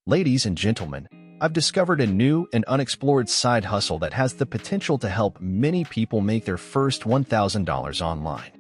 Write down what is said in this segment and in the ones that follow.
Ladies and gentlemen, I've discovered a new and unexplored side hustle that has the potential to help many people make their first $1,000 online.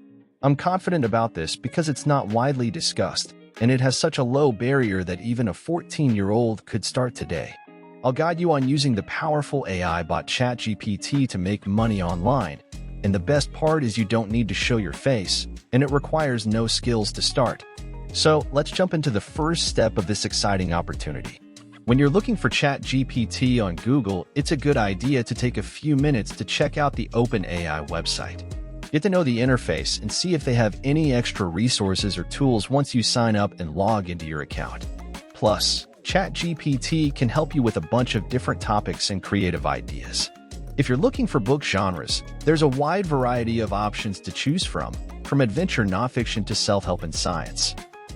I'm confident about this because it's not widely discussed, and it has such a low barrier that even a 14-year-old could start today. I'll guide you on using the powerful AI bot ChatGPT to make money online, and the best part is you don't need to show your face, and it requires no skills to start. So let's jump into the first step of this exciting opportunity. When you're looking for ChatGPT on Google, it's a good idea to take a few minutes to check out the OpenAI website. Get to know the interface and see if they have any extra resources or tools once you sign up and log into your account. Plus, ChatGPT can help you with a bunch of different topics and creative ideas. If you're looking for book genres, there's a wide variety of options to choose from adventure nonfiction to self-help and science.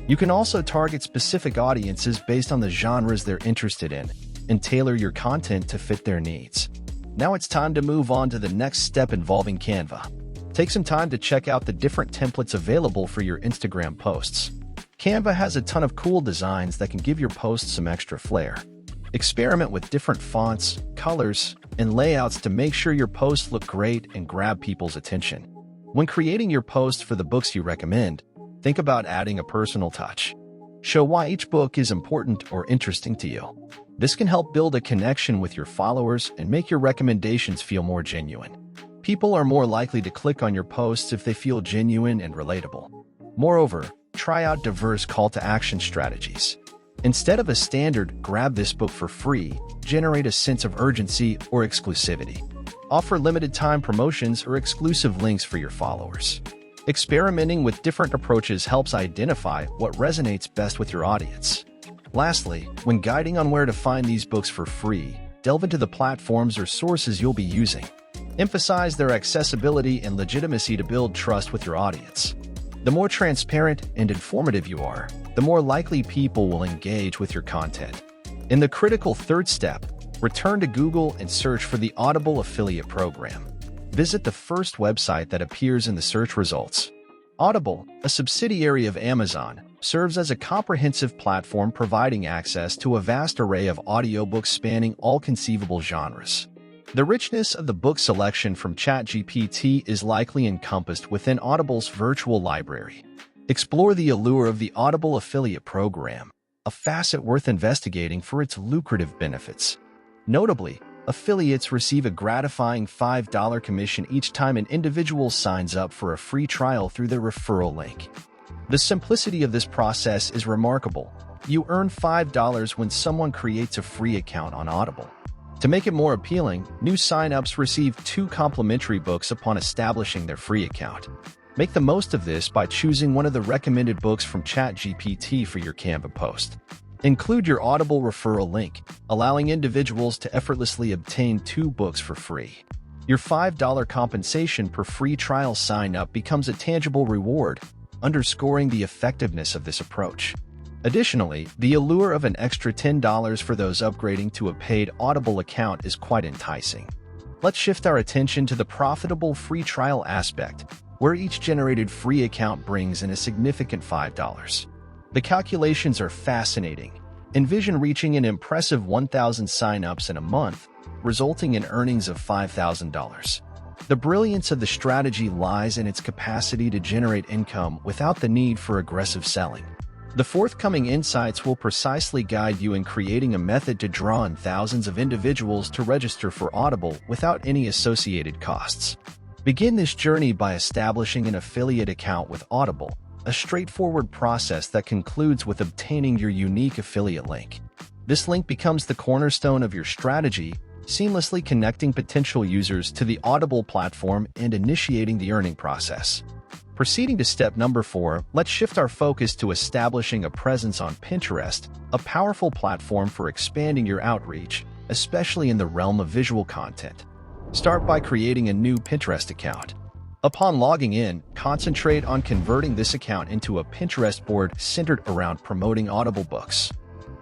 You can also target specific audiences based on the genres they're interested in and tailor your content to fit their needs. Now it's time to move on to the next step involving Canva. Take some time to check out the different templates available for your Instagram posts. Canva has a ton of cool designs that can give your posts some extra flair. Experiment with different fonts, colors, and layouts to make sure your posts look great and grab people's attention. When creating your posts for the books you recommend, think about adding a personal touch. Show why each book is important or interesting to you. This can help build a connection with your followers and make your recommendations feel more genuine. People are more likely to click on your posts if they feel genuine and relatable. Moreover, try out diverse call-to-action strategies. Instead of a standard "grab this book for free," generate a sense of urgency or exclusivity. Offer limited-time promotions or exclusive links for your followers. Experimenting with different approaches helps identify what resonates best with your audience. Lastly, when guiding on where to find these books for free, delve into the platforms or sources you'll be using. Emphasize their accessibility and legitimacy to build trust with your audience. The more transparent and informative you are, the more likely people will engage with your content. In the critical third step, return to Google and search for the Audible affiliate program. Visit the first website that appears in the search results. Audible, a subsidiary of Amazon, serves as a comprehensive platform providing access to a vast array of audiobooks spanning all conceivable genres. The richness of the book selection from ChatGPT is likely encompassed within Audible's virtual library. Explore the allure of the Audible affiliate program, a facet worth investigating for its lucrative benefits. Notably, affiliates receive a gratifying $5 commission each time an individual signs up for a free trial through their referral link. The simplicity of this process is remarkable. You earn $5 when someone creates a free account on Audible. To make it more appealing, new sign-ups receive 2 complimentary books upon establishing their free account. Make the most of this by choosing one of the recommended books from ChatGPT for your Canva post. Include your Audible referral link, allowing individuals to effortlessly obtain 2 books for free. Your $5 compensation per free trial sign-up becomes a tangible reward, underscoring the effectiveness of this approach. Additionally, the allure of an extra $10 for those upgrading to a paid Audible account is quite enticing. Let's shift our attention to the profitable free trial aspect, where each generated free account brings in a significant $5. The calculations are fascinating. Envision reaching an impressive 1,000 sign-ups in a month, resulting in earnings of $5,000. The brilliance of the strategy lies in its capacity to generate income without the need for aggressive selling. The forthcoming insights will precisely guide you in creating a method to draw in thousands of individuals to register for Audible without any associated costs. Begin this journey by establishing an affiliate account with Audible, a straightforward process that concludes with obtaining your unique affiliate link. This link becomes the cornerstone of your strategy, seamlessly connecting potential users to the Audible platform and initiating the earning process. Proceeding to step number 4, let's shift our focus to establishing a presence on Pinterest, a powerful platform for expanding your outreach, especially in the realm of visual content. Start by creating a new Pinterest account. Upon logging in, concentrate on converting this account into a Pinterest board centered around promoting Audible books.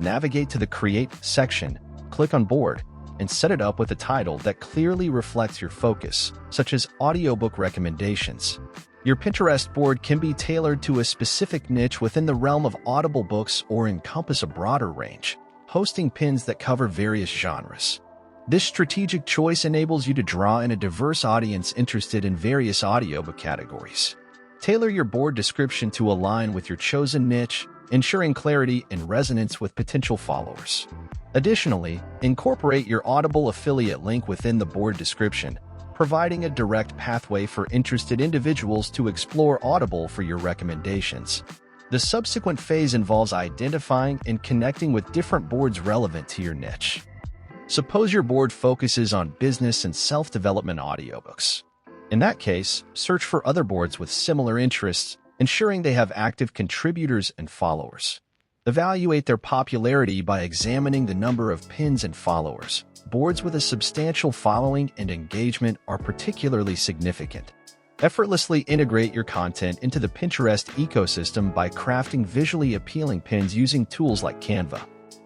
Navigate to the Create section, click on Board, and set it up with a title that clearly reflects your focus, such as audiobook recommendations. Your Pinterest board can be tailored to a specific niche within the realm of Audible books or encompass a broader range. hosting pins that cover various genres. This strategic choice enables you to draw in a diverse audience interested in various audiobook categories. Tailor your board description to align with your chosen niche, ensuring clarity and resonance with potential followers. Additionally, incorporate your Audible affiliate link within the board description, providing a direct pathway for interested individuals to explore Audible for your recommendations. The subsequent phase involves identifying and connecting with different boards relevant to your niche. Suppose your board focuses on business and self-development audiobooks. In that case, search for other boards with similar interests, ensuring they have active contributors and followers. Evaluate their popularity by examining the number of pins and followers. Boards with a substantial following and engagement are particularly significant. Effortlessly integrate your content into the Pinterest ecosystem by crafting visually appealing pins using tools like Canva.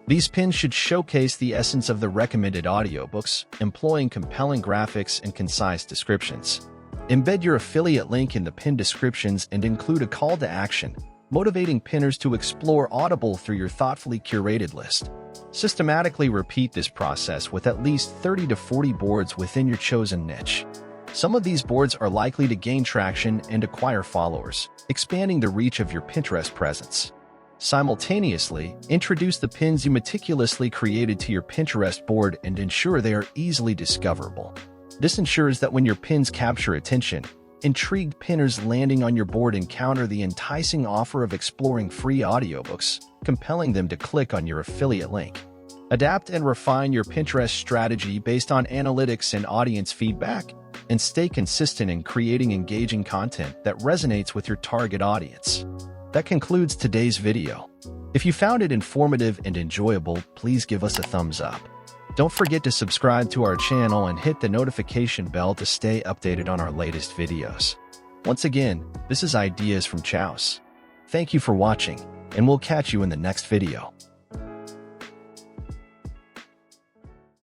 These pins should showcase the essence of the recommended audiobooks, employing compelling graphics and concise descriptions. Embed your affiliate link in the pin descriptions and include a call to action, motivating pinners to explore Audible through your thoughtfully curated list. Systematically repeat this process with at least 30 to 40 boards within your chosen niche. Some of these boards are likely to gain traction and acquire followers, expanding the reach of your Pinterest presence. Simultaneously, introduce the pins you meticulously created to your Pinterest board and ensure they are easily discoverable. This ensures that when your pins capture attention, intrigued pinners landing on your board encounter the enticing offer of exploring free audiobooks, compelling them to click on your affiliate link. Adapt and refine your Pinterest strategy based on analytics and audience feedback, and stay consistent in creating engaging content that resonates with your target audience. That concludes today's video. If you found it informative and enjoyable, please give us a thumbs up. Don't forget to subscribe to our channel and hit the notification bell to stay updated on our latest videos. Once again, this is Ideas from Chows. Thank you for watching, and we'll catch you in the next video.